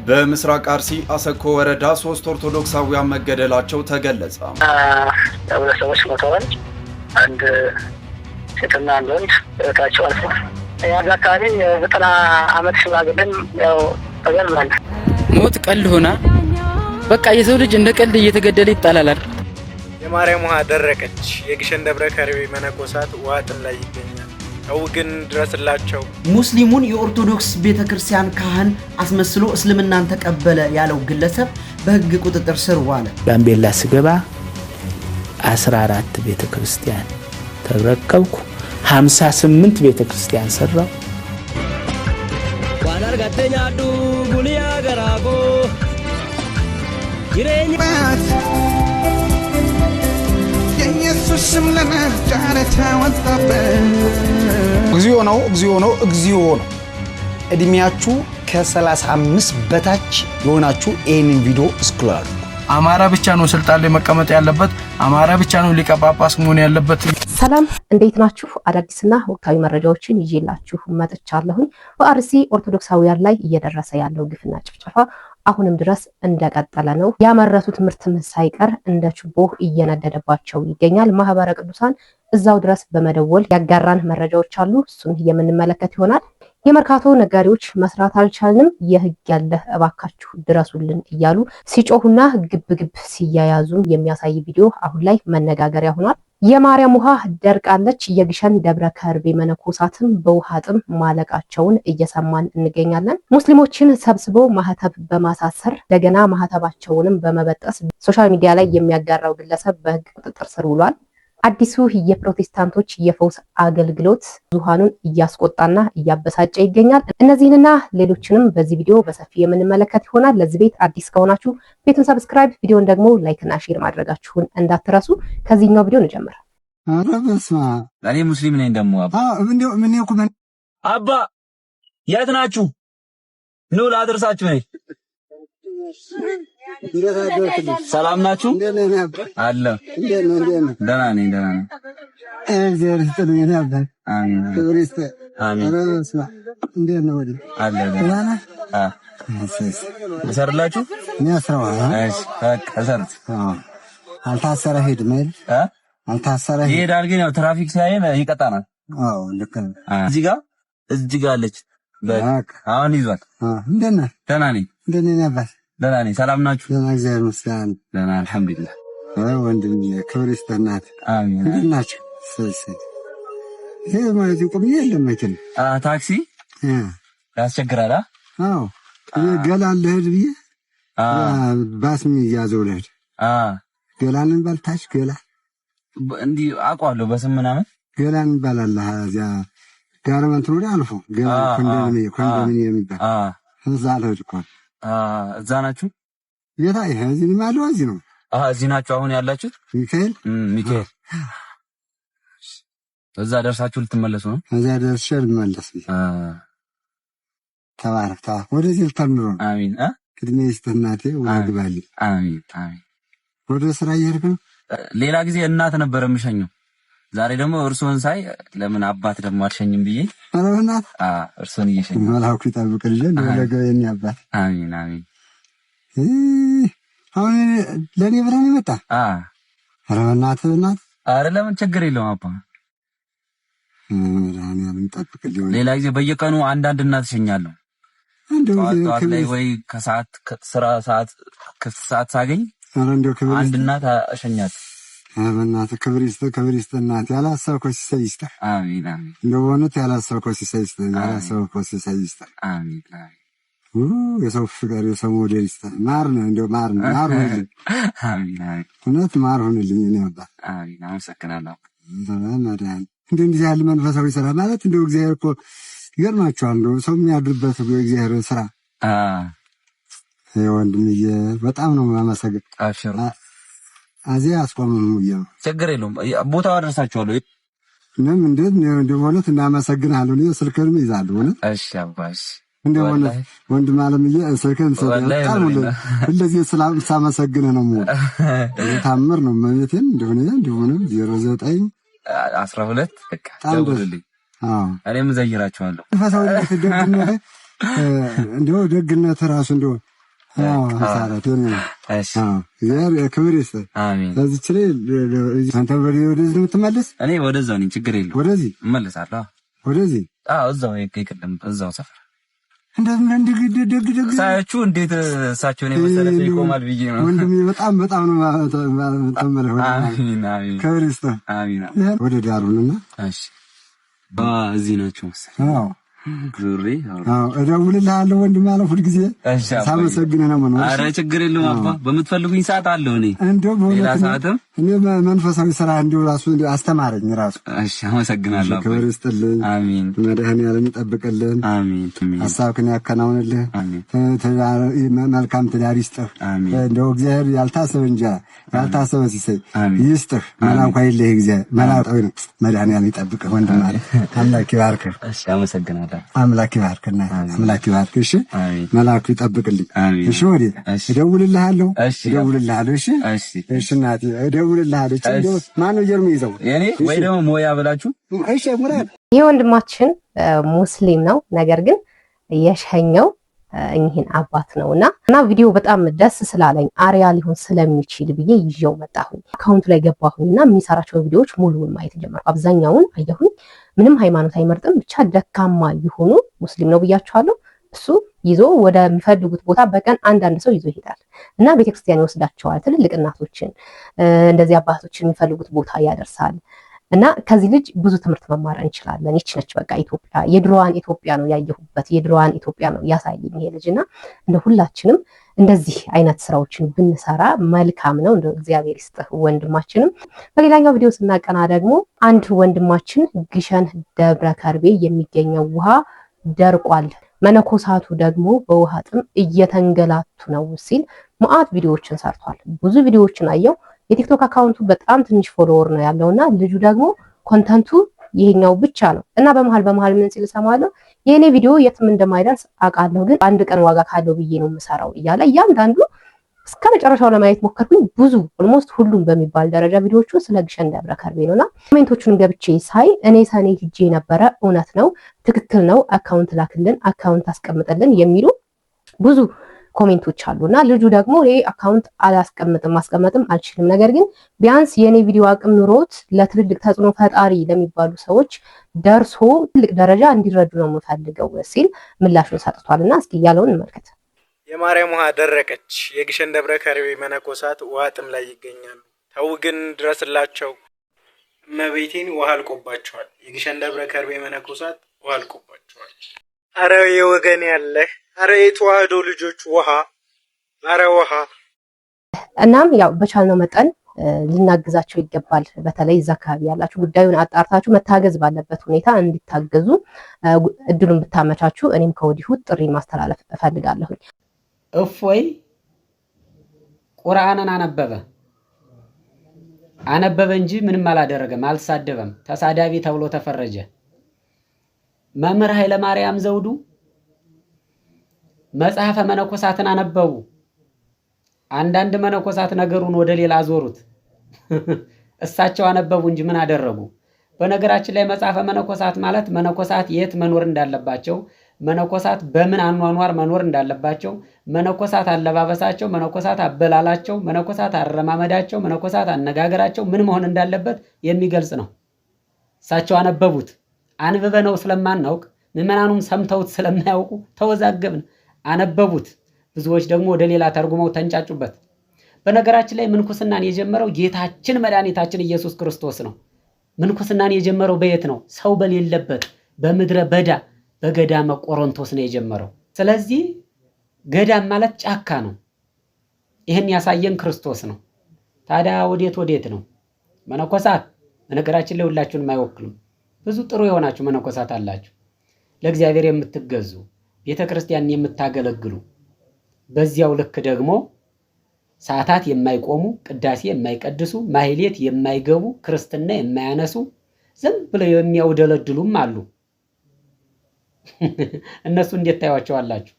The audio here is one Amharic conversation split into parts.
በምስራቅ አርሲ አሰኮ ወረዳ 3 ኦርቶዶክሳውያን መገደላቸው ተገለጸ። ሁለት ሰዎች ሞተዋል። አንድ ሴትና አንድ ወንድ ህይወታቸው አልፏል። ያዛ አካባቢ 90 ዓመት ሽማግሌም ያው ተገድሏል። ሞት ቀልድ ሆና በቃ የሰው ልጅ እንደ ቀልድ እየተገደለ ይጣላል። የማርያም ውሃ ደረቀች። የግሸን ደብረ ከርቤ መነኮሳት ውሃ ጥም ላይ ይገኛል። ሰው ግን ድረስላቸው። ሙስሊሙን የኦርቶዶክስ ቤተክርስቲያን ካህን አስመስሎ እስልምናን ተቀበለ ያለው ግለሰብ በህግ ቁጥጥር ስር ዋለ። ጋምቤላ ስገባ 14 ቤተክርስቲያን ተረከብኩ። 58 ቤተክርስቲያን ሰራው። ዋናር ጋተኛዱ ጉልያ ገራጎ ይሬኝ የኢየሱስም ለመዳረታ ወጣበት። እግዚኦ ነው። እድሜያችሁ ከ35 በታች የሆናችሁ ይሄንን ቪዲዮ ስክሮል አድርጉ። አማራ ብቻ ነው ስልጣን ላይ መቀመጥ ያለበት። አማራ ብቻ ነው ሊቀ ጳጳስ መሆን ያለበት። ሰላም እንዴት ናችሁ? አዳዲስና ወቅታዊ መረጃዎችን ይዤላችሁ መጥቻለሁ። በአርሲ ኦርቶዶክሳውያን ላይ እየደረሰ ያለው ግፍና ጭፍጨፋ አሁንም ድረስ እንደቀጠለ ነው። ያመረቱት ምርትም ሳይቀር እንደ ችቦ እየነደደባቸው ይገኛል። ማህበረ ቅዱሳን እዛው ድረስ በመደወል ያጋራን መረጃዎች አሉ። እሱን የምንመለከት ይሆናል። የመርካቶ ነጋዴዎች መስራት አልቻልንም፣ የህግ ያለ እባካችሁ ድረሱልን እያሉ ሲጮሁና ግብግብ ሲያያዙ የሚያሳይ ቪዲዮ አሁን ላይ መነጋገሪያ ሆኗል። የማርያም ውሃ ደርቃለች። የግሸን ደብረ ከርቤ መነኮሳትም በውሃ ጥም ማለቃቸውን እየሰማን እንገኛለን። ሙስሊሞችን ሰብስቦ ማህተብ በማሳሰር እንደገና ማህተባቸውንም በመበጠስ ሶሻል ሚዲያ ላይ የሚያጋራው ግለሰብ በህግ ቁጥጥር ስር ውሏል። አዲሱ የፕሮቴስታንቶች የፈውስ አገልግሎት ብዙሃኑን እያስቆጣና እያበሳጨ ይገኛል። እነዚህንና ሌሎችንም በዚህ ቪዲዮ በሰፊ የምንመለከት ይሆናል። ለዚህ ቤት አዲስ ከሆናችሁ ቤቱን ሰብስክራይብ፣ ቪዲዮን ደግሞ ላይክ እና ሼር ማድረጋችሁን እንዳትረሱ። ከዚህኛው ቪዲዮ እንጀምር። እኔ ሙስሊም ነኝ። ደግሞ አባ የት ናችሁ? ኑ ላድርሳችሁ ነኝ። ሰላም ናችሁ? አለ ደህና ነኝ። እግዚአብሔር ይስጥልኝ ነበር። አሜን አሜን። እሰርላችሁ እሺ በቃ እሰርት። አልታሰረ ሄድ ማለት አልታሰረ ይሄዳል፣ ግን ያው ትራፊክ ሲያየን ይቀጣናል። አዎ ልክ ነው። እዚህ ጋር አለች። በቃ አሁን ይዟል። እንደት ነህ? ደህና ነኝ። እንደት ነበር? ደህና ነኝ። ሰላም ናችሁ? ደህና እግዚአብሔር ይመስገን። ደህና አልሐምዱሊላህ። ወንድም ክብር ይስጥናት። አሜን። እንደት ናችሁ? ይሄ ማለት ይቆም የለም መኪና ታክሲ ያስቸግራል። አዎ ገላን ልሄድ ብዬ ባስሚ እያዘው ልሄድ ገላንን ባልታች ገላ እንዲህ አውቀዋለሁ በስም ምናምን ገላን ባላላ እዚያ ጋርመንት ነው አልፎ ገላ ኮንዶሚኒየም የሚባል እዛ ልሄድ እኮ እዛ ናችሁ? የታ ይሄ እዚህ ማለው እዚህ ነው። እዚህ ናችሁ አሁን ያላችሁት? ሚካኤል እዛ ደርሳችሁ ልትመለሱ ነው? እዛ ደርሼ ልመለስ። ተባረክ ወደዚህ ልተምሮ። አሜን። ቅድሜ ይስተናቴ ወግባሊ። አሜን አሜን። ወደ ስራ እየሄድክ ነው? ሌላ ጊዜ እናት ነበር የምሸኘው። ዛሬ ደግሞ እርሶን ሳይ ለምን አባት ደግሞ አልሸኝም ብዬ አረናት እርሶን እየሸኘ መላኩ ይጠብቅልኝ ለገው የኛ አባት። አሜን አሜን። አሁን ለኔ ብራን ይመጣ አረናት ለምን ችግር የለውም አባ። ያምን ጠብቅልኝ። ሌላ ጊዜ በየቀኑ አንዳንድ እናት እሸኛለሁ። ጠዋት ላይ ወይ ከሰዓት ስራ ሰዓት ክፍት ሰዓት ሳገኝ አንድ እናት እሸኛት። አበናት ክብር ይስጥ እናት። ያላሰብከው ሲሳይ ይስጥ። አሜን አሜን። እንደው በእውነት ያላሰብከው ሲሳይ ይስጥ። ያላሰብከው ሲሳይ ይስጥ። አሜን አሜን። የሰው ፍቅር የሰው ሞዴል ይስጥ። ማር ነው እንደው ማር ሆነልኝ። አሜን አሜን። እውነት ማር ሆነልኝ። እኔ አባት አሜን። አመሰግናለሁ። እንደዚህ ያለ መንፈሳዊ ስራ ማለት እንደው እግዚአብሔር እኮ ይገርማችኋል። እንደው ሰው የሚያድርበት እግዚአብሔር ስራ ወንድምዬ በጣም ነው የማመሰግን። አሽሩ አዚያ አስቆመም ነው። ችግር የለውም። ቦታው አደርሳችኋለሁ። ምንም እንደው ማለት እናመሰግናለሁ። እኔ ስልክህን ይዛለሁ። እሺ አባሽ እንደው ወንድም አለምዬ ስልክህን ሰጣጣም እንደዚህ ሳመሰግንህ ነው ሞት ታምር ነው ማለቴን እንደው 09 12 በቃ ደውልልኝ። እኔም ዘይራችኋለሁ። ፈሳው ደግነት እንደው ደግነት ራሱ እንደው ሳራት ይሁን እግዚአብሔር ክብር ይስጥ። አሜን። ስለዚህ ችለ አንተ ወደዚህ የምትመለስ እኔ ወደዛው ነኝ፣ ችግር የለውም። ወደዚህ እመለሳለሁ። ወደዚህ እዛው ይቀደም እዛው ሰፈር እንደምን ደግ ሳያችሁ እንዴት እሳቸውን የመሰለ ሰው ይቆማል ብዬ ነው። ወንድሜ በጣም ነው ተመለህ። አሜን አሜን። ክብር ይስጥ። አሜን። ወደ ዳሩንና እሺ እዚህ ናቸው መሰለኝ። ዙሪ እደውልልሃለሁ ወንድም አለ ሁልጊዜ ሳመሰግንህ ነው የምኖር። ኧረ ችግር የለውም አባ፣ በምትፈልጉኝ ሰዓት አለሁ እኔ። እንደው ሌላ ሰዓትም እኔ መንፈሳዊ ስራ እንደው ራሱ አስተማረኝ ራሱ። እሺ አመሰግናለሁ አባ። ክብር ይስጥልኝ። አሜን። መድኃኒዓለም ይጠብቅልን። አሜን። ሐሳብህን ያከናውንልህ። አሜን። መልካም ትዳር ይስጥህ። አሜን። እንደው እግዚአብሔር ያልታሰበ እንጀራ ያልታሰበ ሲሰይ ይስጥህ። መላኩ አይለህ እግዚአብሔር መላጣው ነው። መድኃኒዓለም ይጠብቅህ ወንድም አለ። አምላክ ይባርክህ። እሺ አመሰግናለሁ። አምላክ ይባርክና አምላክ ይባርክ። እሺ መላኩ ይጠብቅልኝ። እሺ ወዴ እደውልልሃለሁ። እሺ እናቴ እደውልልሃለሁ። እንደው ማነው ጀርሙ ይዘው የኔ ወይ ደግሞ ሞያ ብላችሁ። እሺ ሙራድ ይህ ወንድማችን ሙስሊም ነው፣ ነገር ግን የሸኘው እኚህን አባት ነውና ቪዲዮ በጣም ደስ ስላለኝ አሪያ ሊሆን ስለሚችል ብዬ ይዤው መጣሁኝ። አካውንቱ ላይ ገባሁኝና የሚሰራቸው ቪዲዮዎች ሙሉውን ማየት ጀመርኩ። አብዛኛውን አየሁኝ። ምንም ሃይማኖት አይመርጥም፣ ብቻ ደካማ ይሁኑ ሙስሊም ነው ብያቸዋለሁ። እሱ ይዞ ወደሚፈልጉት ቦታ በቀን አንዳንድ ሰው ይዞ ይሄዳል እና ቤተክርስቲያን ይወስዳቸዋል። ትልልቅ እናቶችን እንደዚህ አባቶችን የሚፈልጉት ቦታ ያደርሳል። እና ከዚህ ልጅ ብዙ ትምህርት መማር እንችላለን። ይች ነች በቃ ኢትዮጵያ፣ የድሮዋን ኢትዮጵያ ነው ያየሁበት፣ የድሮዋን ኢትዮጵያ ነው ያሳየኝ ይሄ ልጅና እንደ ሁላችንም እንደዚህ አይነት ስራዎችን ብንሰራ መልካም ነው። እንደ እግዚአብሔር ይስጥህ ወንድማችንም። በሌላኛው ቪዲዮ ስናቀና ደግሞ አንድ ወንድማችን ግሸን ደብረ ከርቤ የሚገኘው ውሃ ደርቋል፣ መነኮሳቱ ደግሞ በውሃ ጥም እየተንገላቱ ነው ሲል መዓት ቪዲዮዎችን ሰርቷል። ብዙ ቪዲዮዎችን አየው። የቲክቶክ አካውንቱ በጣም ትንሽ ፎሎወር ነው ያለውና ልጁ ደግሞ ኮንተንቱ ይሄኛው ብቻ ነው እና በመሃል ምን ሲል ሰማለሁ፣ የኔ ቪዲዮ የትም እንደማይደርስ አውቃለሁ፣ ግን አንድ ቀን ዋጋ ካለው ብዬ ነው የምሰራው እያለ እያንዳንዱ እስከ መጨረሻው ለማየት ሞከርኩኝ። ብዙ ኦልሞስት ሁሉም በሚባል ደረጃ ቪዲዮቹ ስለ ግሸን ደብረ ከርቤ ነውና ኮሜንቶቹን ገብቼ ሳይ እኔ ሰኔ ሂጄ ነበረ፣ እውነት ነው፣ ትክክል ነው፣ አካውንት ላክልን፣ አካውንት አስቀምጥልን የሚሉ ብዙ ኮሜንቶች አሉና ልጁ ደግሞ እኔ አካውንት ማስቀመጥም አልችልም፣ ነገር ግን ቢያንስ የኔ ቪዲዮ አቅም ኑሮት ለትልልቅ ተጽዕኖ ፈጣሪ ለሚባሉ ሰዎች ደርሶ ትልቅ ደረጃ እንዲረዱ ነው የምፈልገው ሲል ምላሹን ሰጥቷልና እስኪ ያለውን እንመልከት። የማርያም ውሃ ደረቀች። የግሸን ደብረ ከርቤ መነኮሳት ውሃ ጥም ላይ ይገኛሉ። ተው ግን ድረስላቸው። እመቤቴን ውሃ አልቆባቸዋል። የግሸን ደብረ ከርቤ መነኮሳት ውሃ አልቆባቸዋል። አረ የወገን ያለህ፣ አረ የተዋህዶ ልጆች ውሃ፣ አረ ውሃ። እናም ያው በቻልነው መጠን ልናግዛቸው ይገባል። በተለይ እዛ አካባቢ ያላችሁ ጉዳዩን አጣርታችሁ መታገዝ ባለበት ሁኔታ እንዲታገዙ እድሉን ብታመቻቹ እኔም ከወዲሁ ጥሪ ማስተላለፍ እፈልጋለሁ። እፎይ ቁርአንን አነበበ እንጂ ምንም አላደረገም፣ አልተሳደበም። ተሳዳቢ ተብሎ ተፈረጀ። መምህር ኃይለ ማርያም ዘውዱ መጽሐፈ መነኮሳትን አነበቡ። አንዳንድ መነኮሳት ነገሩን ወደ ሌላ አዞሩት። እሳቸው አነበቡ እንጂ ምን አደረጉ? በነገራችን ላይ መጽሐፈ መነኮሳት ማለት መነኮሳት የት መኖር እንዳለባቸው፣ መነኮሳት በምን አኗኗር መኖር እንዳለባቸው፣ መነኮሳት አለባበሳቸው፣ መነኮሳት አበላላቸው፣ መነኮሳት አረማመዳቸው፣ መነኮሳት አነጋገራቸው ምን መሆን እንዳለበት የሚገልጽ ነው። እሳቸው አነበቡት። አንብበነው ስለማናውቅ ምዕመናኑም ሰምተውት ስለማያውቁ ተወዛገብን። አነበቡት። ብዙዎች ደግሞ ወደ ሌላ ተርጉመው ተንጫጩበት። በነገራችን ላይ ምንኩስናን የጀመረው ጌታችን መድኃኒታችን ኢየሱስ ክርስቶስ ነው። ምንኩስናን የጀመረው በየት ነው? ሰው በሌለበት በምድረ በዳ በገዳመ ቆሮንቶስ ነው የጀመረው። ስለዚህ ገዳም ማለት ጫካ ነው። ይህን ያሳየን ክርስቶስ ነው። ታዲያ ወዴት ነው? መነኮሳት በነገራችን ላይ ሁላችሁንም አይወክሉም። ብዙ ጥሩ የሆናችሁ መነኮሳት አላችሁ፣ ለእግዚአብሔር የምትገዙ ቤተክርስቲያንን የምታገለግሉ፣ በዚያው ልክ ደግሞ ሰዓታት የማይቆሙ፣ ቅዳሴ የማይቀድሱ፣ ማህሌት የማይገቡ፣ ክርስትና የማያነሱ ዝም ብለው የሚያውደለድሉም አሉ። እነሱ እንዴት ታዩዋቸዋላችሁ?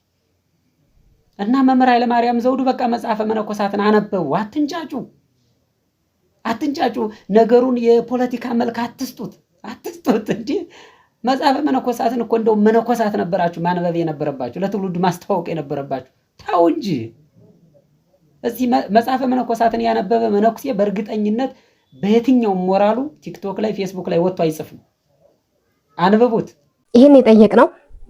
እና መምህር ኃይለ ማርያም ዘውዱ በቃ መጽሐፈ መነኮሳትን አነበቡ። አትንጫጩ። ነገሩን የፖለቲካ መልክ አትስጡት እንጂ መጽሐፈ መነኮሳትን እኮ እንደው መነኮሳት ነበራችሁ ማንበብ የነበረባችሁ፣ ለትውልዱ ማስተዋወቅ የነበረባችሁ። ታው እንጂ እዚህ መጽሐፈ መነኮሳትን ያነበበ መነኩሴ በእርግጠኝነት በየትኛውም ሞራሉ ቲክቶክ ላይ ፌስቡክ ላይ ወጥቶ አይጽፍም። አንብቡት። ይህን የጠየቅነው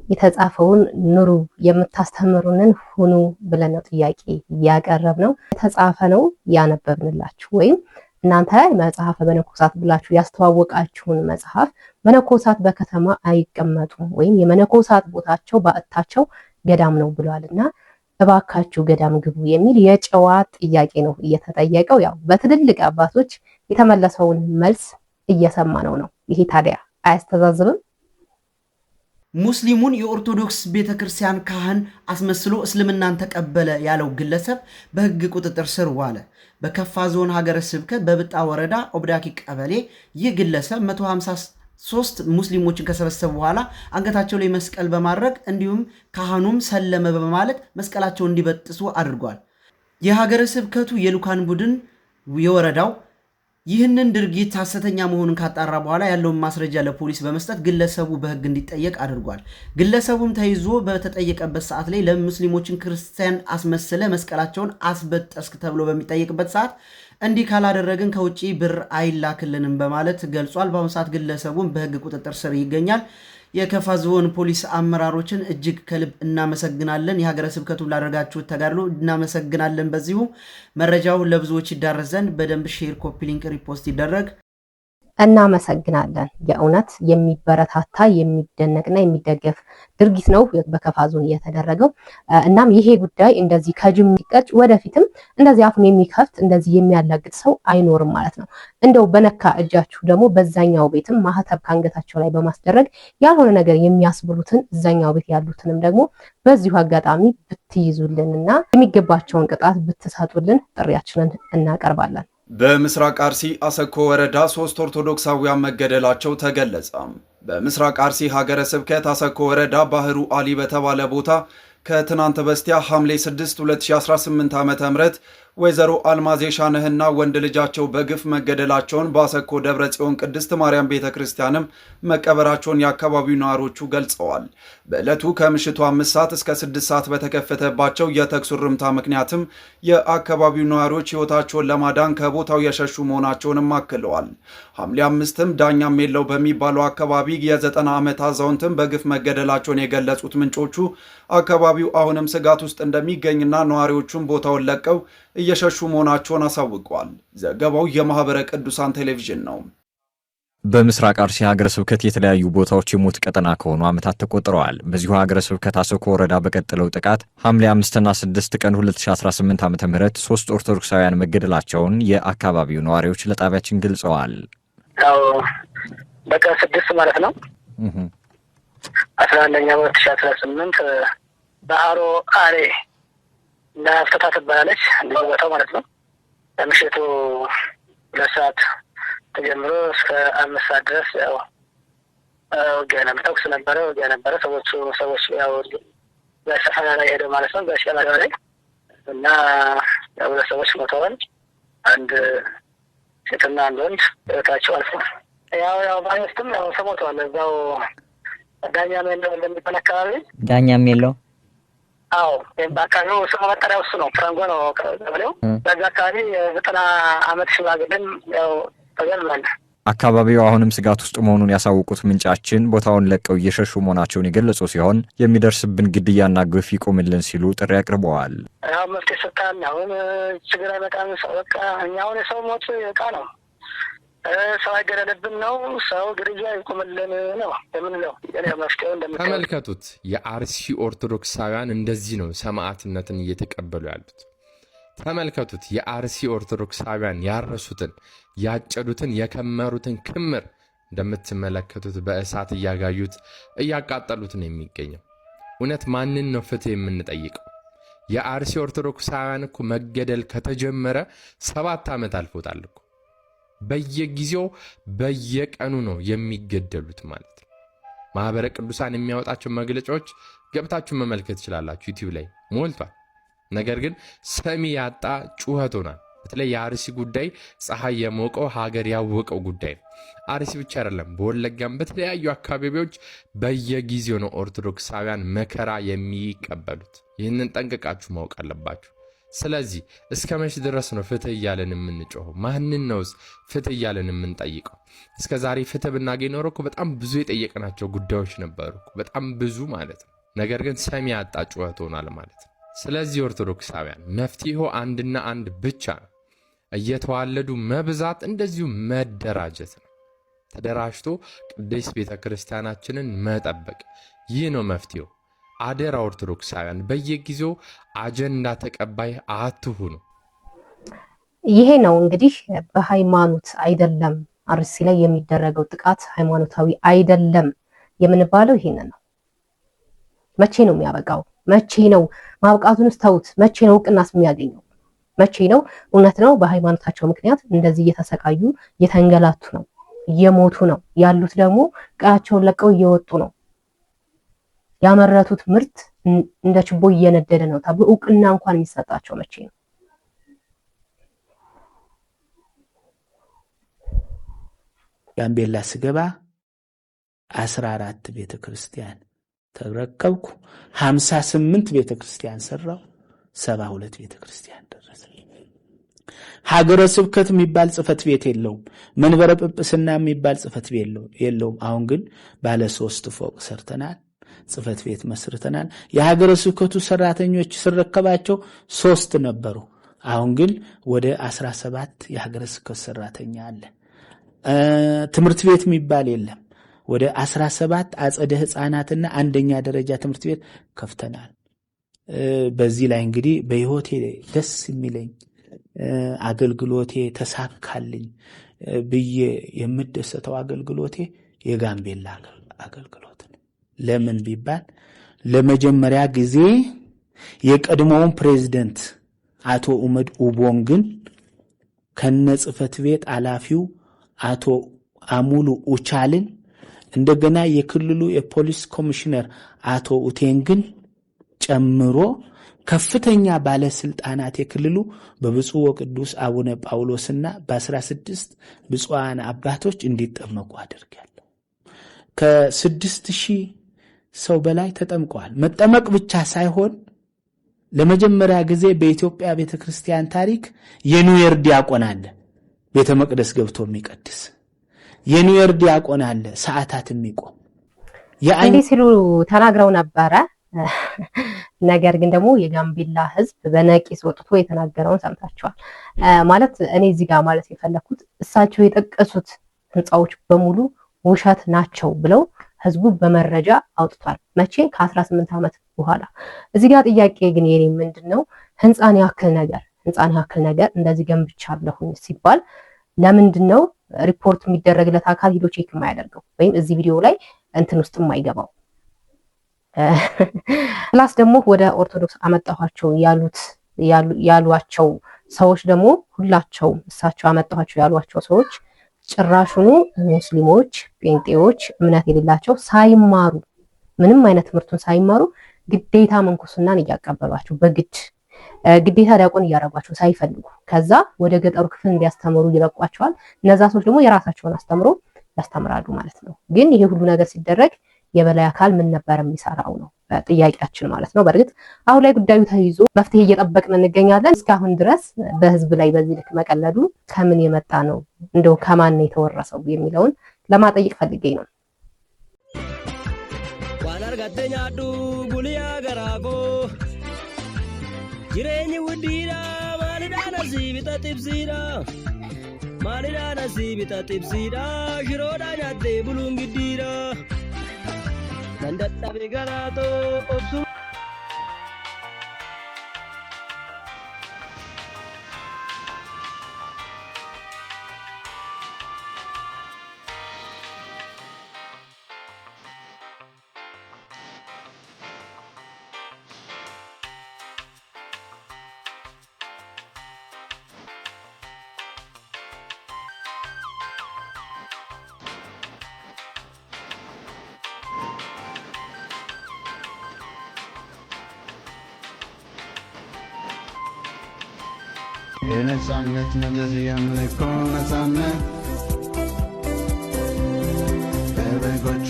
የተጻፈውን ኑሩ የምታስተምሩንን ሁኑ ብለን ነው ጥያቄ ያቀረብነው። የተጻፈ ነው ያነበብንላችሁ። ወይም እናንተ መጽሐፈ መነኮሳት ብላችሁ ያስተዋወቃችሁን መጽሐፍ መነኮሳት በከተማ አይቀመጡም ወይም የመነኮሳት ቦታቸው በአታቸው ገዳም ነው ብሏልና እባካችሁ ገዳም ግቡ የሚል የጨዋ ጥያቄ ነው እየተጠየቀው። ያው በትልልቅ አባቶች የተመለሰውን መልስ እየሰማ ነው። ይሄ ታዲያ አያስተዛዝብም? ሙስሊሙን የኦርቶዶክስ ቤተክርስቲያን ካህን አስመስሎ እስልምናን ተቀበለ ያለው ግለሰብ በህግ ቁጥጥር ስር ዋለ። በከፋ ዞን ሀገረ ስብከት በብጣ ወረዳ ኦብዳኪ ቀበሌ ይህ ግለሰብ 153 ሙስሊሞችን ከሰበሰበ በኋላ አንገታቸው ላይ መስቀል በማድረግ እንዲሁም ካህኑም ሰለመ በማለት መስቀላቸውን እንዲበጥሱ አድርጓል። የሀገረ ስብከቱ የልኡካን ቡድን የወረዳው ይህንን ድርጊት ሐሰተኛ መሆኑን ካጣራ በኋላ ያለውን ማስረጃ ለፖሊስ በመስጠት ግለሰቡ በህግ እንዲጠየቅ አድርጓል። ግለሰቡም ተይዞ በተጠየቀበት ሰዓት ላይ ለሙስሊሞችን ክርስቲያን አስመስለ መስቀላቸውን አስበጠስክ ተብሎ በሚጠየቅበት ሰዓት እንዲህ ካላደረግን ከውጪ ብር አይላክልንም በማለት ገልጿል። በአሁኑ ሰዓት ግለሰቡን በህግ ቁጥጥር ስር ይገኛል። የከፋ ዞን ፖሊስ አመራሮችን እጅግ ከልብ እናመሰግናለን። የሀገረ ስብከቱን ላደረጋችሁት ተጋድሎ እናመሰግናለን። በዚሁ መረጃው ለብዙዎች ይዳረስ ዘንድ በደንብ ሼር፣ ኮፒ ሊንክ፣ ሪፖስት ይደረግ። እናመሰግናለን። የእውነት የሚበረታታ የሚደነቅና የሚደገፍ ድርጊት ነው በከፋ ዞን የተደረገው። እናም ይሄ ጉዳይ እንደዚህ ከጅም ሲቀጭ ወደፊትም እንደዚህ አፉን የሚከፍት እንደዚህ የሚያላግጥ ሰው አይኖርም ማለት ነው። እንደው በነካ እጃችሁ ደግሞ በዛኛው ቤትም ማህተብ ካንገታቸው ላይ በማስደረግ ያልሆነ ነገር የሚያስብሉትን እዛኛው ቤት ያሉትንም ደግሞ በዚሁ አጋጣሚ ብትይዙልንና የሚገባቸውን ቅጣት ብትሰጡልን ጥሪያችንን እናቀርባለን። በምስራቅ አርሲ አሰኮ ወረዳ 3 ኦርቶዶክሳውያን መገደላቸው ተገለጸ። በምስራቅ አርሲ ሀገረ ስብከት አሰኮ ወረዳ ባህሩ አሊ በተባለ ቦታ ከትናንት በስቲያ ሐምሌ 6 2018 ዓ.ም ወይዘሮ አልማዝ የሻነህና ወንድ ልጃቸው በግፍ መገደላቸውን በአሰኮ ደብረ ጽዮን ቅድስት ማርያም ቤተክርስቲያንም መቀበራቸውን የአካባቢው ነዋሪዎቹ ገልጸዋል። በዕለቱ ከምሽቱ 5 ሰዓት እስከ 6 ሰዓት በተከፈተባቸው የተኩስ ርምታ ምክንያትም የአካባቢው ነዋሪዎች ሕይወታቸውን ለማዳን ከቦታው የሸሹ መሆናቸውንም አክለዋል። ሐምሌ 5ም ዳኛም የለው በሚባለው አካባቢ የ90 ዓመት አዛውንትም በግፍ መገደላቸውን የገለጹት ምንጮቹ አካባቢው አሁንም ስጋት ውስጥ እንደሚገኝና ነዋሪዎቹም ቦታውን ለቀው እየሸሹ መሆናቸውን አሳውቀዋል። ዘገባው የማህበረ ቅዱሳን ቴሌቪዥን ነው። በምስራቅ አርሲ ሀገረ ስብከት የተለያዩ ቦታዎች የሞት ቀጠና ከሆኑ ዓመታት ተቆጥረዋል። በዚሁ ሀገረ ስብከት አሰኮ ወረዳ በቀጠለው ጥቃት ሐምሌ 5 እና 6 ቀን 2018 ዓ.ም 3 ኦርቶዶክሳውያን መገደላቸውን የአካባቢው ነዋሪዎች ለጣቢያችን ገልጸዋል። ያው በቀን 6 ማለት ነው 11ኛ 2018 ባህሩ አሌ ናፍታ ትባላለች እንዲሁ ቦታው ማለት ነው። ከምሽቱ 2 ሰዓት ተጀምሮ እስከ 5 ሰዓት ድረስ ያው ውጊያ ነበር፣ ተኩስ ነበረ፣ ውጊያ ነበረ። ሰዎች ያው በሰፈራ ላይ ሄደው ማለት ነው በሸላጋ ላይ እና ያው ሰዎች ሞተዋል። አንድ ሴትና አንድ ወንድ ህይወታቸው አልፏል። ያው ባይወስድም ያው ሰው ሞተዋል። እዛው ዳኛም የለው እንደሚባል አካባቢ ዳኛም የለው አዎ በአካባቢው ስሙ መጠሪያው እሱ ነው። ፍራንጎ ነው ቀበሌው። በዛ አካባቢ 90 ዓመት ሽማግሌም ያው ተገድሏል። አካባቢው አሁንም ስጋት ውስጥ መሆኑን ያሳወቁት ምንጫችን ቦታውን ለቀው እየሸሹ መሆናቸውን የገለጹ ሲሆን የሚደርስብን ግድያና ግፍ ይቆምልን ሲሉ ጥሪ አቅርበዋል። ያው መፍትሄ ሰጣን። አሁን ችግር አይመጣም። ሰው በቃ እኛ አሁን የሰው ሞት ዕቃ ነው። ሰው አይገደልብን ነው። ሰው ግድያ ይቆምልን ነው የምንለው። መፍትሄው ተመልከቱት። የአርሲ ኦርቶዶክሳውያን እንደዚህ ነው ሰማዕትነትን እየተቀበሉ ያሉት። ተመልከቱት። የአርሲ ኦርቶዶክሳውያን ያረሱትን፣ ያጨዱትን፣ የከመሩትን ክምር እንደምትመለከቱት በእሳት እያጋዩት እያቃጠሉት ነው የሚገኘው። እውነት ማንን ነው ፍትህ የምንጠይቀው? የአርሲ ኦርቶዶክሳውያን እኮ መገደል ከተጀመረ 7 ዓመት አልፎታል እኮ። በየጊዜው በየቀኑ ነው የሚገደሉት ማለት ነው። ማህበረ ቅዱሳን የሚያወጣቸው መግለጫዎች ገብታችሁ መመልከት ትችላላችሁ። ዩቲዩብ ላይ ሞልቷል። ነገር ግን ሰሚ ያጣ ጩኸት ሆኗል። በተለይ የአርሲ ጉዳይ ፀሐይ የሞቀው ሀገር ያወቀው ጉዳይ ነው። አርሲ ብቻ አይደለም፣ በወለጋም በተለያዩ አካባቢዎች በየጊዜው ነው ኦርቶዶክሳውያን መከራ የሚቀበሉት። ይህንን ጠንቅቃችሁ ማወቅ አለባችሁ። ስለዚህ እስከ መቼ ድረስ ነው ፍትህ እያለን የምንጮኸው? ማንን ነው ፍትህ እያለን የምንጠይቀው? እስከ ዛሬ ፍትህ ብናገኝ ኖሮ እኮ በጣም ብዙ የጠየቅናቸው ጉዳዮች ነበሩ፣ በጣም ብዙ ማለት ነው። ነገር ግን ሰሚ ያጣ ጩኸት ሆኗል ማለት ነው። ስለዚህ ኦርቶዶክሳውያን መፍትሄው አንድና አንድ ብቻ ነው፣ እየተዋለዱ መብዛት፣ እንደዚሁ መደራጀት ነው። ተደራጅቶ ቅድስት ቤተ ክርስቲያናችንን መጠበቅ፣ ይህ ነው መፍትሄው። አደራ ኦርቶዶክሳውያን በየጊዜው አጀንዳ ተቀባይ አትሁኑ። ይሄ ነው እንግዲህ በሃይማኖት አይደለም አርሲ ላይ የሚደረገው ጥቃት ሃይማኖታዊ አይደለም የምንባለው ይሄንን ነው። መቼ ነው የሚያበቃው? መቼ ነው ማብቃቱን ተውት። መቼ ነው እውቅናስ የሚያገኘው? መቼ ነው? እውነት ነው በሃይማኖታቸው ምክንያት እንደዚህ እየተሰቃዩ እየተንገላቱ ነው፣ እየሞቱ ነው ያሉት። ደግሞ ቀያቸውን ለቀው እየወጡ ነው። ያመረቱት ምርት እንደ ችቦ እየነደደ ነው ተብሎ እውቅና እንኳን የሚሰጣቸው መቼ ነው? ጋምቤላ ስገባ 14 ቤተክርስቲያን ተረከብኩ። 58 ቤተክርስቲያን ሰራው። 72 ቤተክርስቲያን ደረሰ። ሀገረ ስብከት የሚባል ጽፈት ቤት የለውም። መንበረ ጵጵስና የሚባል ጽፈት ቤት የለውም። አሁን ግን ባለ 3 ፎቅ ሰርተናል። ጽፈት ቤት መስርተናል። የሀገረ ስብከቱ ሰራተኞች ስረከባቸው 3 ነበሩ። አሁን ግን ወደ 17 የሀገረ ስብከት ሰራተኛ አለ። ትምህርት ቤት የሚባል የለም። ወደ 17 አጸደ ህፃናትና አንደኛ ደረጃ ትምህርት ቤት ከፍተናል። በዚህ ላይ እንግዲህ በህይወቴ ደስ የሚለኝ አገልግሎቴ ተሳካልኝ ብዬ የምደሰተው አገልግሎቴ የጋምቤላ አገልግሎት ነው። ለምን ቢባል ለመጀመሪያ ጊዜ የቀድሞውን ፕሬዝዳንት አቶ ኡመድ ኡቦንግን ከነጽፈት ቤት ኃላፊው አቶ አሙሉ ኡቻልን እንደገና የክልሉ የፖሊስ ኮሚሽነር አቶ ኡቴንግን ጨምሮ ከፍተኛ ባለስልጣናት የክልሉ በብፁዕ ወቅዱስ አቡነ ጳውሎስና በ16 ብፁዓን አባቶች እንዲጠመቁ አድርጋለሁ። ከ6000 ሰው በላይ ተጠምቀዋል። መጠመቅ ብቻ ሳይሆን ለመጀመሪያ ጊዜ በኢትዮጵያ ቤተክርስቲያን ታሪክ የኒውየር ዲያቆን አለ፣ ቤተ መቅደስ ገብቶ የሚቀድስ የኒውየር ዲያቆን አለ፣ ሰዓታት የሚቆም እንዲህ ሲሉ ተናግረው ነበረ። ነገር ግን ደግሞ የጋምቤላ ህዝብ በነቂስ ወጥቶ የተናገረውን ሰምታችኋል። ማለት እኔ እዚህ ጋር ማለት የፈለኩት እሳቸው የጠቀሱት ህንፃዎች በሙሉ ውሸት ናቸው ብለው ህዝቡ በመረጃ አውጥቷል። መቼ? ከ18 ዓመት በኋላ። እዚህ ጋር ጥያቄ ግን የኔ ምንድነው ህንፃን ያክል ነገር እንደዚህ ገንብቻለሁኝ ሲባል ለምንድነው ሪፖርት የሚደረግለት አካል ሄዶ ቼክ የማያደርገው ወይም እዚህ ቪዲዮ ላይ እንትን ውስጥ የማይገባው? ፕላስ ደግሞ ወደ ኦርቶዶክስ አመጣኋቸው ያሏቸው ሰዎች ደግሞ ሁላቸው እሳቸው አመጣኋቸው ያሏቸው ሰዎች ጭራሹኑ ሙስሊሞች፣ ጴንጤዎች፣ እምነት የሌላቸው ሳይማሩ ምንም አይነት ትምህርቱን ሳይማሩ ግዴታ መንኩስናን እያቀበሏቸው በግድ ግዴታ ዲያቆን እያደረጓቸው ሳይፈልጉ ከዛ ወደ ገጠሩ ክፍል እንዲያስተምሩ ይለቋቸዋል። እነዛ ሰዎች ደግሞ የራሳቸውን አስተምሮ ያስተምራሉ ማለት ነው። ግን ይሄ ሁሉ ነገር ሲደረግ የበላይ አካል ምን ነበር የሚሰራው ነው ጥያቄያችን ማለት ነው። በእርግጥ አሁን ላይ ጉዳዩ ተይዞ መፍትሄ እየጠበቅን እንገኛለን። እስካሁን ድረስ በህዝብ ላይ በዚህ ልክ መቀለዱ ከምን የመጣ ነው? እንደው ከማን ነው የተወረሰው የሚለውን ለማጠየቅ ፈልጌ ነው። ዋናርጋተኛዱ ጉልያ ገራጎ ጅሬኝ ውዲራ ማልዳና ሲቢጣ ጥብሲራ ማልዳና ሲቢጣ ጥብሲራ ሽሮዳ ኛቴ ቡሉን ግዲራ Nandadhabe garato obsu የነጻነት ነገር ያምልኮ ነጻነት በበጎቹ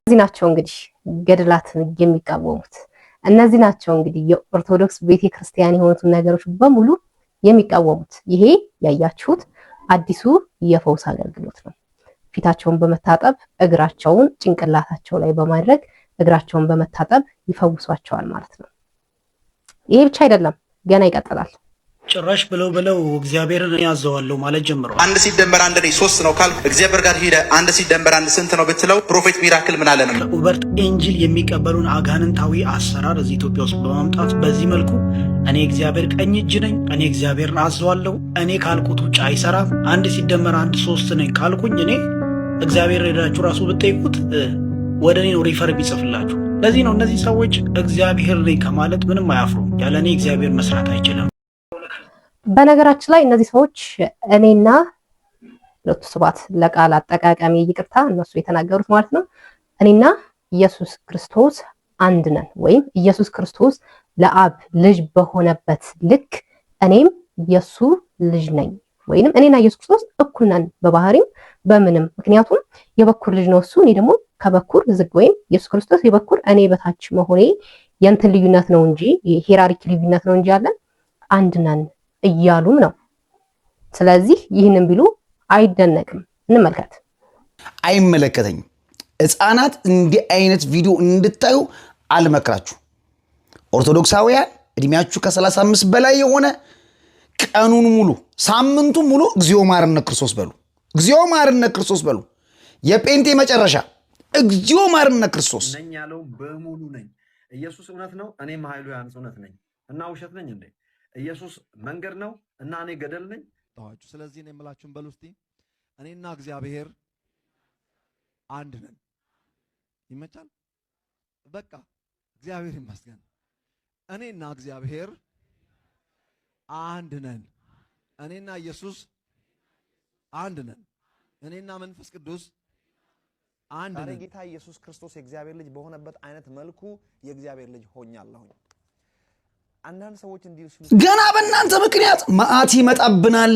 እነዚህ ናቸው እንግዲህ ገድላትን የሚቃወሙት። እነዚህ ናቸው እንግዲህ የኦርቶዶክስ ቤተክርስቲያን የሆኑትን ነገሮች በሙሉ የሚቃወሙት። ይሄ ያያችሁት አዲሱ የፈውስ አገልግሎት ነው። ፊታቸውን በመታጠብ እግራቸውን ጭንቅላታቸው ላይ በማድረግ እግራቸውን በመታጠብ ይፈውሷቸዋል ማለት ነው። ይሄ ብቻ አይደለም፣ ገና ይቀጥላል። ጭራሽ ብለው እግዚአብሔርን ያዘዋለሁ ማለት ጀምረዋል። አንድ ሲደመር አንድ ነው 3 ነው ካልኩ እግዚአብሔር ጋር ሄደ አንድ ሲደመር አንድ ስንት ነው ብትለው ፕሮፌት ሚራክል ምን አለ ነው። ኡበርት ኤንጅል የሚቀበሉን አጋንንታዊ አሰራር እዚህ ኢትዮጵያ ውስጥ በማምጣት በዚህ መልኩ እኔ እግዚአብሔር ቀኝ እጅ ነኝ፣ እኔ እግዚአብሔርን አዘዋለሁ፣ እኔ ካልኩት ውጭ አይሰራም፣ አንድ ሲደመር አንድ 3 ነኝ ካልኩኝ እኔ እግዚአብሔር ሄዳችሁ ራሱ ብትጠይቁት ወደ እኔ ነው ሪፈር ቢጽፍላችሁ። ለዚህ ነው እነዚህ ሰዎች እግዚአብሔር ነኝ ከማለት ምንም አያፍሩም። ያለ እኔ እግዚአብሔር መስራት አይችልም። በነገራችን ላይ እነዚህ ሰዎች እኔና ሎቱ ስብሐት ለቃል አጠቃቀሚ ይቅርታ እነሱ የተናገሩት ማለት ነው። እኔና ኢየሱስ ክርስቶስ አንድ ነን፣ ወይም ኢየሱስ ክርስቶስ ለአብ ልጅ በሆነበት ልክ እኔም የሱ ልጅ ነኝ፣ ወይንም እኔና ኢየሱስ ክርስቶስ እኩል ነን በባህሪም በምንም። ምክንያቱም የበኩር ልጅ ነው እሱ፣ እኔ ደግሞ ከበኩር ዝቅ፣ ወይም ኢየሱስ ክርስቶስ የበኩር እኔ በታች መሆኔ የእንትን ልዩነት ነው እንጂ ሂራርኪ ልዩነት ነው እንጂ ያለን አንድ ነን እያሉም ነው። ስለዚህ ይህንን ቢሉ አይደነቅም። እንመልከት። አይመለከተኝም። ሕፃናት እንዲህ አይነት ቪዲዮ እንድታዩ አልመክራችሁ። ኦርቶዶክሳውያን እድሜያችሁ ከ35 በላይ የሆነ ቀኑን ሙሉ ሳምንቱን ሙሉ እግዚኦ ማርነ ክርስቶስ በሉ፣ እግዚኦ ማርነ ክርስቶስ በሉ። የጴንጤ መጨረሻ እግዚኦ ማርነ ክርስቶስ ነኝ ያለው በሙሉ ነኝ። ኢየሱስ እውነት ነው፣ እኔም ኃይሉ ዮሐንስ እውነት ነኝ እና ውሸት ነኝ እንዴ? ኢየሱስ መንገድ ነው እና እኔ ገደል ነኝ? ታዋችሁ። ስለዚህ እኔ የምላችሁን በሉ እስቲ። እኔና እግዚአብሔር አንድ ነን። ይመቻል። በቃ እግዚአብሔር ይመስገን። እኔና እግዚአብሔር አንድ ነን። እኔና ኢየሱስ አንድ ነን። እኔና መንፈስ ቅዱስ አንድ ነን። ጌታ ኢየሱስ ክርስቶስ የእግዚአብሔር ልጅ በሆነበት አይነት መልኩ የእግዚአብሔር ልጅ ሆኛለሁኝ። አንዳንድ ሰዎች እንዲሁ ገና በእናንተ ምክንያት መዓት ይመጣብናል።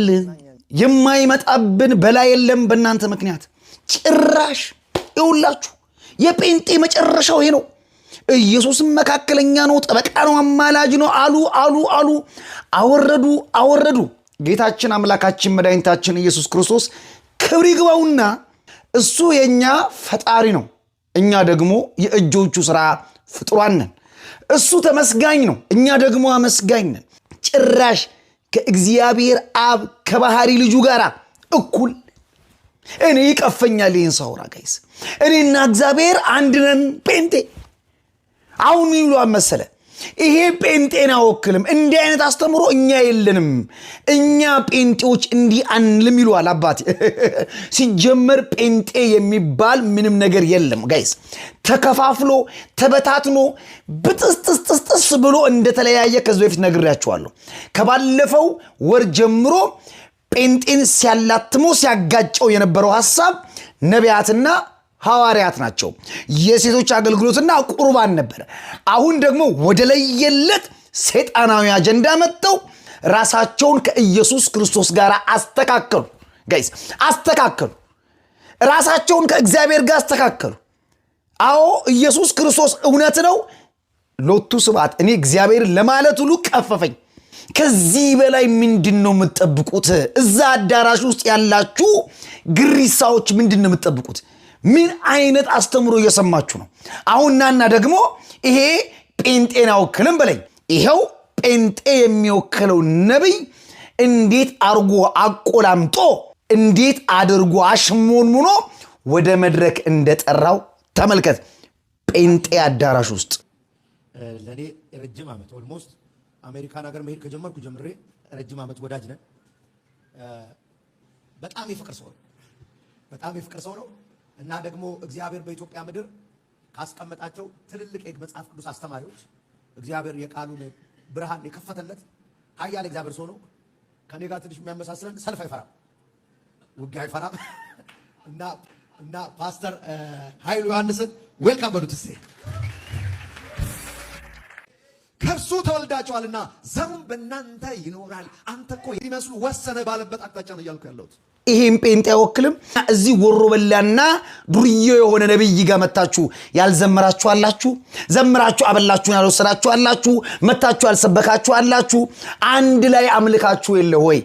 የማይመጣብን በላይ የለም በእናንተ ምክንያት። ጭራሽ ይውላችሁ የጴንጤ መጨረሻው ይሄ ነው። ኢየሱስም መካከለኛ ነው፣ ጠበቃ ነው፣ አማላጅ ነው አሉ። አወረዱ። ጌታችን አምላካችን መድኃኒታችን ኢየሱስ ክርስቶስ ክብር ይግባውና እሱ የኛ ፈጣሪ ነው፣ እኛ ደግሞ የእጆቹ ሥራ ፍጥሯን ነን። እሱ ተመስጋኝ ነው፣ እኛ ደግሞ አመስጋኝ ነን። ጭራሽ ከእግዚአብሔር አብ ከባህሪ ልጁ ጋር እኩል። እኔ ይቀፈኛል ይህን ሳውራ ጋይስ። እኔና እግዚአብሔር አንድ ነን። ጴንጤ አሁን ምን ይሉ መሰለ፣ ይሄ ጴንጤን አይወክልም፣ እንዲህ አይነት አስተምሮ እኛ የለንም፣ እኛ ጴንጤዎች እንዲህ አንልም ይሏል። አባቴ ሲጀመር ጴንጤ የሚባል ምንም ነገር የለም ጋይስ። ተከፋፍሎ ተበታትኖ ብጥስጥስጥስ ብሎ እንደተለያየ ከዚህ በፊት ነግሬያችኋለሁ። ከባለፈው ወር ጀምሮ ጴንጤን ሲያላትሞ ሲያጋጨው የነበረው ሐሳብ ነቢያትና ሐዋርያት ናቸው። የሴቶች አገልግሎትና ቁርባን ነበር። አሁን ደግሞ ወደ ለየለት ሰይጣናዊ አጀንዳ መጥተው ራሳቸውን ከኢየሱስ ክርስቶስ ጋር አስተካከሉ። ጋይስ አስተካከሉ፣ ራሳቸውን ከእግዚአብሔር ጋር አስተካከሉ። አዎ ኢየሱስ ክርስቶስ እውነት ነው። ሎቱ ስብሐት። እኔ እግዚአብሔር ለማለት ሁሉ ቀፈፈኝ። ከዚህ በላይ ምንድነው የምትጠብቁት? እዛ አዳራሽ ውስጥ ያላችሁ ግሪሳዎች ምንድነው የምትጠብቁት? ምን አይነት አስተምሮ እየሰማችሁ ነው? አሁን ናና ደግሞ ይሄ ጴንጤን አይወክልም በለኝ። ይሄው ጴንጤ የሚወክለው ነብይ እንዴት አርጎ አቆላምጦ እንዴት አድርጎ አሽሞንሙኖ ወደ መድረክ እንደጠራው ተመልከት። ጴንጤ አዳራሽ ውስጥ ለኔ ረጅም ዓመት ኦልሞስት አሜሪካን ሀገር መሄድ ከጀመርኩ ጀምሬ ረጅም ዓመት ወዳጅ ነን። በጣም የፍቅር ሰው ነው እና ደግሞ እግዚአብሔር በኢትዮጵያ ምድር ካስቀመጣቸው ትልልቅ የመጽሐፍ ቅዱስ አስተማሪዎች እግዚአብሔር የቃሉን ብርሃን የከፈተለት ኃያል እግዚአብሔር ሰው ነው። ከኔ ጋር ትንሽ የሚያመሳስለን ሰልፍ አይፈራም፣ ውጊያ አይፈራም እና ፓስተር ኃይሉ ዮሐንስን ዌልካም በሉት እስቲ። ከእርሱ ተወልዳችኋልና ዘሩም በእናንተ ይኖራል። አንተ እኮ የሚመስሉ ወሰነ ባለበት አቅጣጫ ነው እያልኩ ያለሁት። ይሄም ጴንጤ አይወክልም። እዚህ ወሮ በላና ዱርዬ የሆነ ነብይ ጋር መታችሁ ያልዘመራችሁ አላችሁ፣ ዘምራችሁ አበላችሁን ያልወሰዳችሁ አላችሁ፣ መታችሁ ያልሰበካችሁ አላችሁ፣ አንድ ላይ አምልካችሁ የለ ወይ?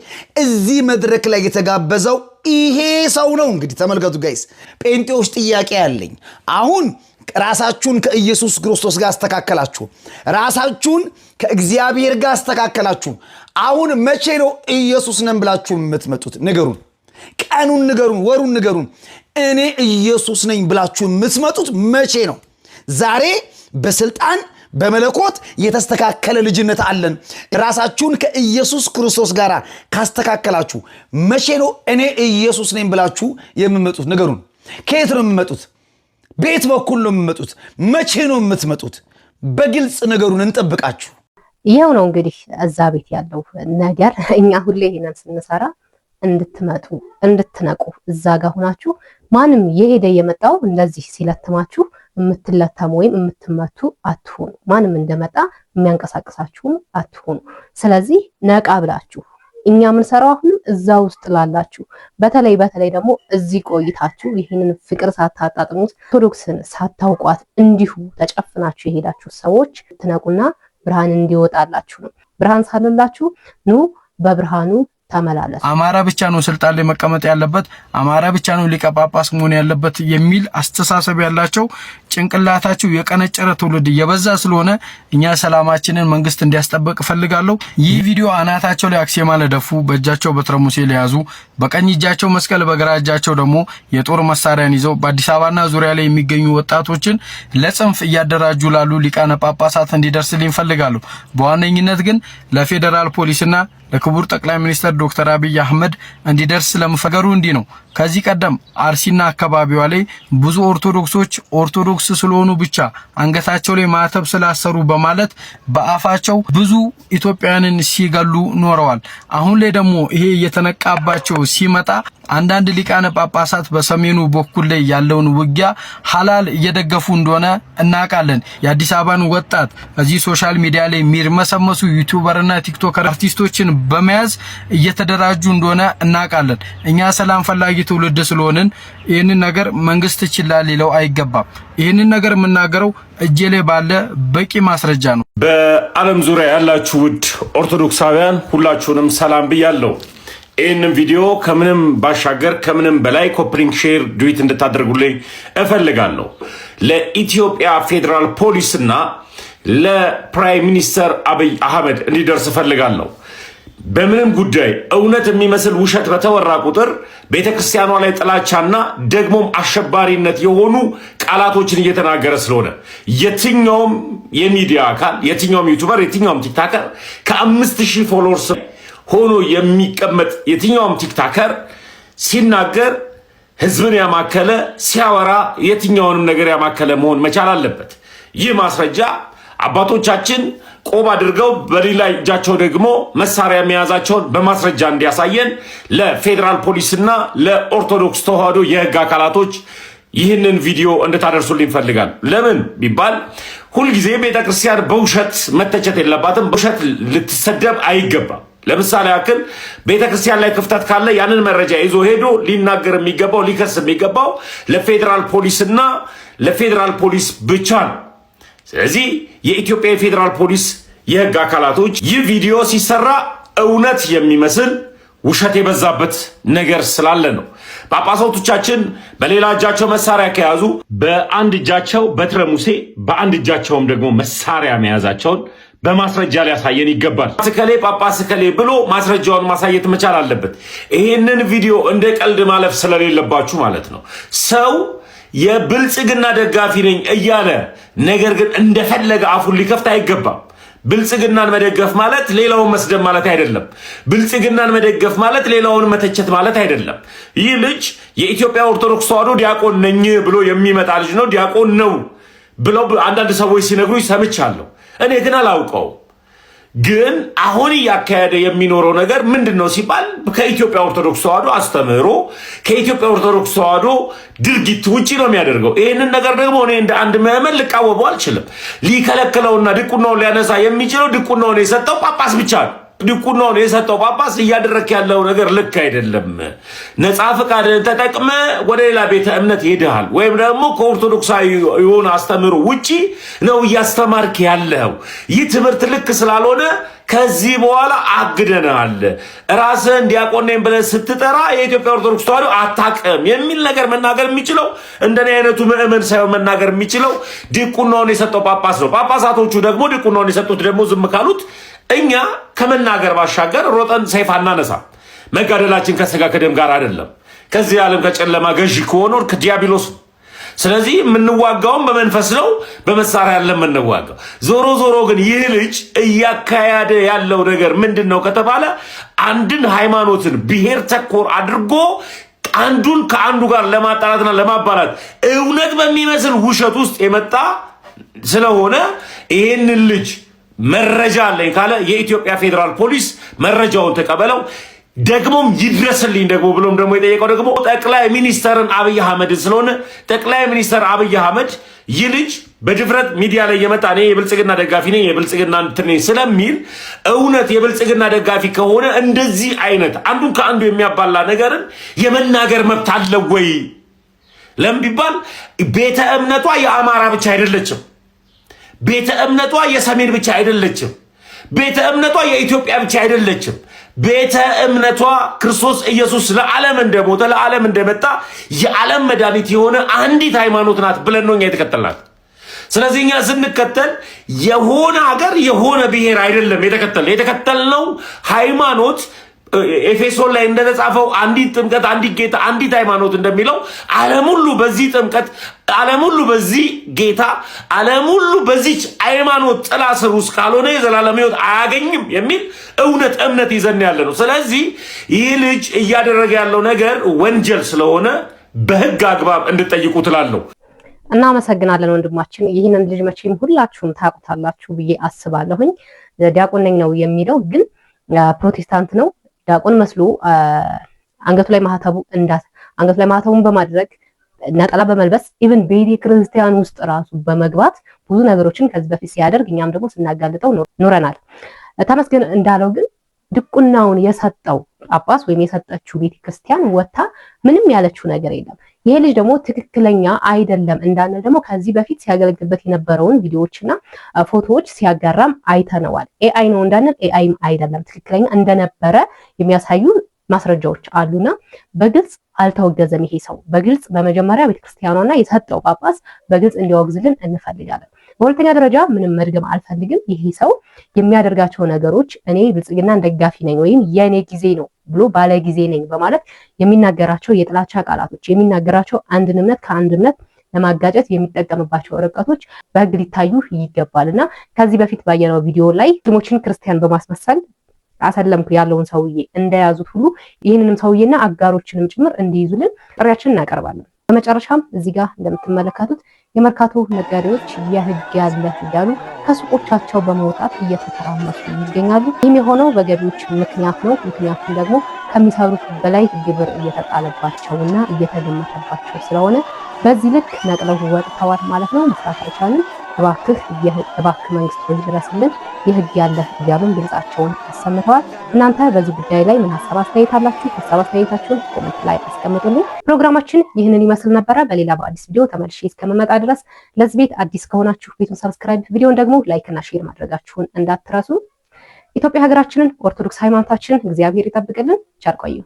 እዚህ መድረክ ላይ የተጋበዘው ይሄ ሰው ነው። እንግዲህ ተመልከቱ ጋይስ፣ ጴንጤዎች ጥያቄ ያለኝ አሁን ራሳችሁን ከኢየሱስ ክርስቶስ ጋር አስተካከላችሁ፣ ራሳችሁን ከእግዚአብሔር ጋር አስተካከላችሁ። አሁን መቼ ነው ኢየሱስ ነን ብላችሁ የምትመጡት? ንገሩን፣ ቀኑን ንገሩን፣ ወሩን ንገሩን። እኔ ኢየሱስ ነኝ ብላችሁ የምትመጡት መቼ ነው? ዛሬ በስልጣን በመለኮት የተስተካከለ ልጅነት አለን። ራሳችሁን ከኢየሱስ ክርስቶስ ጋር ካስተካከላችሁ መቼ ነው እኔ ኢየሱስ ነኝ ብላችሁ የምትመጡት? ንገሩን። ከየት ነው የምትመጡት? ቤት በኩል ነው የምትመጡት? መቼ ነው የምትመጡት? በግልጽ ነገሩን እንጠብቃችሁ። ይሄው ነው እንግዲህ እዛ ቤት ያለው ነገር። እኛ ሁሌ ይሄንን ስንሰራ እንድትመጡ እንድትነቁ፣ እዛ ጋር ሆናችሁ ማንም የሄደ የመጣው እንደዚህ ሲለትማችሁ የምትለተሙ ወይም የምትመቱ አትሁኑ። ማንም እንደመጣ የሚያንቀሳቅሳችሁም አትሁኑ። ስለዚህ ነቃ ብላችሁ እኛ የምንሰራው አሁንም እዛ ውስጥ ላላችሁ፣ በተለይ ደግሞ እዚህ ቆይታችሁ ይህንን ፍቅር ሳታጣጥሙት ኦርቶዶክስን ሳታውቋት እንዲሁ ተጨፍናችሁ የሄዳችሁ ሰዎች ትነቁና ብርሃን እንዲወጣላችሁ ነው። ብርሃን ሳለላችሁ ኑ በብርሃኑ ተመላለሱ። አማራ ብቻ ነው ስልጣን ላይ መቀመጥ ያለበት፣ አማራ ብቻ ነው ሊቀ ጳጳስ መሆን ያለበት የሚል አስተሳሰብ ያላቸው ጭንቅላታቸው የቀነጨረ ትውልድ እየበዛ ስለሆነ እኛ ሰላማችንን መንግስት እንዲያስጠብቅ ፈልጋለሁ። ይህ ቪዲዮ አናታቸው ላይ አክሲማ ለደፉ፣ በእጃቸው በትረ ሙሴ ለያዙ፣ በቀኝ እጃቸው መስቀል በግራ እጃቸው ደግሞ የጦር መሳሪያን ይዘው በአዲስ አበባና ዙሪያ ላይ የሚገኙ ወጣቶችን ለጽንፍ እያደራጁ ላሉ ሊቃነ ጳጳሳት እንዲደርስልኝ ፈልጋለሁ። በዋነኝነት ግን ለፌደራል ፖሊስና ለክቡር ጠቅላይ ሚኒስትር ዶክተር አብይ አህመድ እንዲደርስ ለመፈገሩ እንዲህ ነው። ከዚህ ቀደም አርሲና አካባቢዋ ላይ ብዙ ኦርቶዶክስ ስለሆኑ ብቻ አንገታቸው ላይ ማተብ ስላሰሩ በማለት በአፋቸው ብዙ ኢትዮጵያውያንን ሲገሉ ኖረዋል። አሁን ላይ ደግሞ ይሄ እየተነቃባቸው ሲመጣ አንዳንድ ሊቃነ ጳጳሳት በሰሜኑ በኩል ላይ ያለውን ውጊያ ሐላል እየደገፉ እንደሆነ እናውቃለን። የአዲስ አበባን ወጣት እዚህ ሶሻል ሚዲያ ላይ የሚርመሰመሱ ዩቲዩበርና ቲክቶከር አርቲስቶችን በመያዝ እየተደራጁ እንደሆነ እናውቃለን። እኛ ሰላም ፈላጊ ትውልድ ስለሆንን ይህንን ነገር መንግስት ችላ ሊለው አይገባም። ይህንን ነገር የምናገረው እጄ ላይ ባለ በቂ ማስረጃ ነው። በዓለም ዙሪያ ያላችሁ ውድ ኦርቶዶክሳውያን ሁላችሁንም ሰላም ብያለሁ። ይህንን ቪዲዮ ከምንም ባሻገር ከምንም በላይ ኮፕሊንግ ሼር ዱዊት እንድታደርጉልኝ እፈልጋለሁ። ለኢትዮጵያ ፌዴራል ፖሊስና ለፕራይም ሚኒስተር አብይ አህመድ እንዲደርስ እፈልጋለሁ። በምንም ጉዳይ እውነት የሚመስል ውሸት በተወራ ቁጥር ቤተክርስቲያኗ ላይ ጥላቻና ደግሞም አሸባሪነት የሆኑ ቃላቶችን እየተናገረ ስለሆነ የትኛውም የሚዲያ አካል፣ የትኛውም ዩቲዩበር፣ የትኛውም ቲክታከር ከ5000 ፎሎወርስ ሆኖ የሚቀመጥ የትኛውም ቲክታከር ሲናገር ህዝብን ያማከለ ሲያወራ የትኛውንም ነገር ያማከለ መሆን መቻል አለበት። ይህ ማስረጃ አባቶቻችን ቆብ አድርገው በሌላ እጃቸው ደግሞ መሳሪያ መያዛቸውን በማስረጃ እንዲያሳየን ለፌዴራል ፖሊስና ለኦርቶዶክስ ተዋህዶ የህግ አካላቶች ይህንን ቪዲዮ እንድታደርሱልኝ ፈልጋል። ለምን ቢባል ሁልጊዜ ቤተክርስቲያን በውሸት መተቸት የለባትም፣ በውሸት ልትሰደብ አይገባም። ለምሳሌ ያክል ቤተክርስቲያን ላይ ክፍተት ካለ ያንን መረጃ ይዞ ሄዶ ሊናገር የሚገባው ሊከስ የሚገባው ለፌዴራል ፖሊስና ለፌዴራል ፖሊስ ብቻ ነው። ስለዚህ የኢትዮጵያ የፌዴራል ፖሊስ የህግ አካላቶች ይህ ቪዲዮ ሲሰራ እውነት የሚመስል ውሸት የበዛበት ነገር ስላለ ነው። ጳጳሳቶቻችን በሌላ እጃቸው መሳሪያ ከያዙ በአንድ እጃቸው በትረ ሙሴ በአንድ እጃቸውም ደግሞ መሳሪያ መያዛቸውን በማስረጃ ሊያሳየን ይገባል። ስከሌ ጳጳስ ስከሌ ብሎ ማስረጃውን ማሳየት መቻል አለበት። ይህንን ቪዲዮ እንደ ቀልድ ማለፍ ስለሌለባችሁ ማለት ነው። ሰው የብልጽግና ደጋፊ ነኝ እያለ ነገር ግን እንደፈለገ አፉን ሊከፍት አይገባም። ብልጽግናን መደገፍ ማለት ሌላውን መስደብ ማለት አይደለም። ብልጽግናን መደገፍ ማለት ሌላውን መተቸት ማለት አይደለም። ይህ ልጅ የኢትዮጵያ ኦርቶዶክስ ተዋህዶ ዲያቆን ነኝ ብሎ የሚመጣ ልጅ ነው። ዲያቆን ነው ብለው አንዳንድ ሰዎች ሲነግሩኝ ሰምቻለሁ። እኔ ግን አላውቀው። ግን አሁን እያካሄደ የሚኖረው ነገር ምንድነው ሲባል ከኢትዮጵያ ኦርቶዶክስ ተዋሕዶ አስተምህሮ ከኢትዮጵያ ኦርቶዶክስ ተዋሕዶ ድርጊት ውጪ ነው የሚያደርገው። ይህንን ነገር ደግሞ እኔ እንደ አንድ ምዕመን ልቃወመው አልችልም። ሊከለክለውና ድቁናውን ሊያነሳ የሚችለው ድቁናውን የሰጠው ጳጳስ ብቻ ነው። ድቁናውን የሰጠው ጳጳስ እያደረክ ያለው ነገር ልክ አይደለም። ነፃ ፈቃድን ተጠቅመ ወደ ሌላ ቤተ እምነት ሄደሃል፣ ወይም ደግሞ ከኦርቶዶክሳዊ የሆነ አስተምህሮ ውጪ ነው እያስተማርክ ያለው። ይህ ትምህርት ልክ ስላልሆነ ከዚህ በኋላ አግደናል። ራስህን ዲያቆን ነኝ ብለህ ስትጠራ የኢትዮጵያ ኦርቶዶክስ ተዋሕዶ አታውቅም የሚል ነገር መናገር የሚችለው እንደኔ አይነቱ ምዕመን ሳይሆን መናገር የሚችለው ድቁናውን የሰጠው ጳጳስ ነው። ጳጳሳቶቹ ደግሞ ድቁናውን የሰጡት ደግሞ ዝም ካሉት እኛ ከመናገር ባሻገር ሮጠን ሰይፍ አናነሳ። መጋደላችን ከስጋ ከደም ጋር አይደለም፣ ከዚህ ዓለም ከጨለማ ገዢ ከሆነው ከዲያብሎስ። ስለዚህ የምንዋጋውም በመንፈስ ነው፣ በመሳሪያ ያለም የምንዋጋው። ዞሮ ዞሮ ግን ይህ ልጅ እያካሄደ ያለው ነገር ምንድነው ከተባለ አንድን ሃይማኖትን ብሔር ተኮር አድርጎ አንዱን ከአንዱ ጋር ለማጣላትና ለማባላት እውነት በሚመስል ውሸት ውስጥ የመጣ ስለሆነ ይህንን ልጅ መረጃ አለኝ ካለ የኢትዮጵያ ፌዴራል ፖሊስ መረጃውን ተቀበለው፣ ደግሞም ይድረስልኝ ደግሞ ብሎም ደግሞ የጠየቀው ደግሞ ጠቅላይ ሚኒስተርን አብይ አህመድን ስለሆነ ጠቅላይ ሚኒስተር አብይ አህመድ ይህ ልጅ በድፍረት ሚዲያ ላይ የመጣ እኔ የብልጽግና ደጋፊ ነኝ የብልጽግና እንትን ስለሚል እውነት የብልጽግና ደጋፊ ከሆነ እንደዚህ አይነት አንዱን ከአንዱ የሚያባላ ነገርን የመናገር መብት አለው ወይ? ለምን ቢባል ቤተ እምነቷ የአማራ ብቻ አይደለችም። ቤተ እምነቷ የሰሜን ብቻ አይደለችም። ቤተ እምነቷ የኢትዮጵያ ብቻ አይደለችም። ቤተ እምነቷ ክርስቶስ ኢየሱስ ለዓለም እንደሞተ ለዓለም እንደመጣ የዓለም መድኃኒት የሆነ አንዲት ሃይማኖት ናት ብለን ነው እኛ የተከተልናት። ስለዚህ እኛ ስንከተል የሆነ ሀገር የሆነ ብሔር አይደለም የተከተልነው ሃይማኖት ኤፌሶን ላይ እንደተጻፈው አንዲት ጥምቀት፣ አንዲት ጌታ፣ አንዲት ሃይማኖት እንደሚለው ዓለም ሁሉ በዚህ ጥምቀት፣ ዓለም ሁሉ በዚህ ጌታ፣ ዓለም ሁሉ በዚች ሃይማኖት ጥላ ስር ውስጥ ካልሆነ የዘላለም ሕይወት አያገኝም የሚል እምነት ይዘን ያለ ነው። ስለዚህ ይህ ልጅ እያደረገ ያለው ነገር ወንጀል ስለሆነ በሕግ አግባብ እንድጠይቁ ትላለሁ። እናመሰግናለን ወንድማችን። ይህንን ልጅ መቼም ሁላችሁም ታውቁታላችሁ ብዬ አስባለሁኝ። ዲያቆን ነኝ ነው የሚለው፣ ግን ፕሮቴስታንት ነው። ዲያቆን መስሎ አንገቱ ላይ ማህተቡን በማድረግ ነጠላ በመልበስ ኢቭን ቤተ ክርስቲያን ውስጥ ራሱ በመግባት ብዙ ነገሮችን ከዚህ በፊት ሲያደርግ እኛም ደግሞ ስናጋልጠው ኖረናል። ተመስገን እንዳለው ግን ድቁናውን የሰጠው ጳጳስ ወይም የሰጠችው ቤተክርስቲያን ወታ ምንም ያለችው ነገር የለም። ይሄ ልጅ ደግሞ ትክክለኛ አይደለም እንዳለ ደግሞ ከዚህ በፊት ሲያገለግልበት የነበረውን ቪዲዮዎችና ፎቶዎች ሲያጋራም አይተነዋል። ኤአይ ነው እንዳንል ኤአይም አይደለም፣ ትክክለኛ እንደነበረ የሚያሳዩ ማስረጃዎች አሉና በግልጽ አልተወገዘም። ይሄ ሰው በግልጽ በመጀመሪያ ቤተክርስቲያኗና የሰጠው ጳጳስ በግልጽ እንዲያወግዝልን እንፈልጋለን። በሁለተኛ ደረጃ ምንም መድገም አልፈልግም። ይሄ ሰው የሚያደርጋቸው ነገሮች እኔ ብልጽግናን ደጋፊ ነኝ ወይም የኔ ጊዜ ነው ብሎ ባለ ጊዜ ነኝ በማለት የሚናገራቸው የጥላቻ ቃላቶች፣ የሚናገራቸው አንድን እምነት ከአንድ እምነት ለማጋጨት የሚጠቀምባቸው ርቀቶች በሕግ ሊታዩ ይገባልና ከዚህ በፊት ባየነው ቪዲዮ ላይ ሙስሊሞችን ክርስቲያን በማስመሰል አሰለምኩ ያለውን ሰውዬ እንደያዙት ሁሉ ይህንንም ሰውዬና አጋሮችንም ጭምር እንዲይዙልን ጥሪያችንን እናቀርባለን። በመጨረሻም እዚህ ጋር እንደምትመለከቱት የመርካቶ ነጋዴዎች የሕግ ያለ እያሉ ከሱቆቻቸው በመውጣት እየተተራመሱ ይገኛሉ። ይህም የሆነው በገቢዎች ምክንያት ነው። ምክንያቱም ደግሞ ከሚሰሩት በላይ ግብር እየተጣለባቸውና እየተገመተባቸው ስለሆነ በዚህ ልክ ነቅለው ወጥተዋል ማለት ነው። መስራት አይቻልም። እባክህ መንግስት ሆይ ድረስልን፣ የሕግ ያለ እያሉን ድምጻቸውን አሰምተዋል። እናንተ በዚህ ጉዳይ ላይ ምን ሀሳብ አስተያየት አላችሁ? ሀሳብ አስተያየታችሁን ኮሜንት ላይ አስቀምጡልኝ። ፕሮግራማችን ይህንን ይመስል ነበረ። በሌላ በአዲስ ቪዲዮ ተመልሼ እስከመመጣ ድረስ ለዚህ ቤት አዲስ ከሆናችሁ ቤቱን ሰብስክራይብ፣ ቪዲዮን ደግሞ ላይክ እና ሼር ማድረጋችሁን እንዳትረሱ። ኢትዮጵያ ሀገራችንን ኦርቶዶክስ ሃይማኖታችንን እግዚአብሔር ይጠብቅልን። ቸር ቆዩ።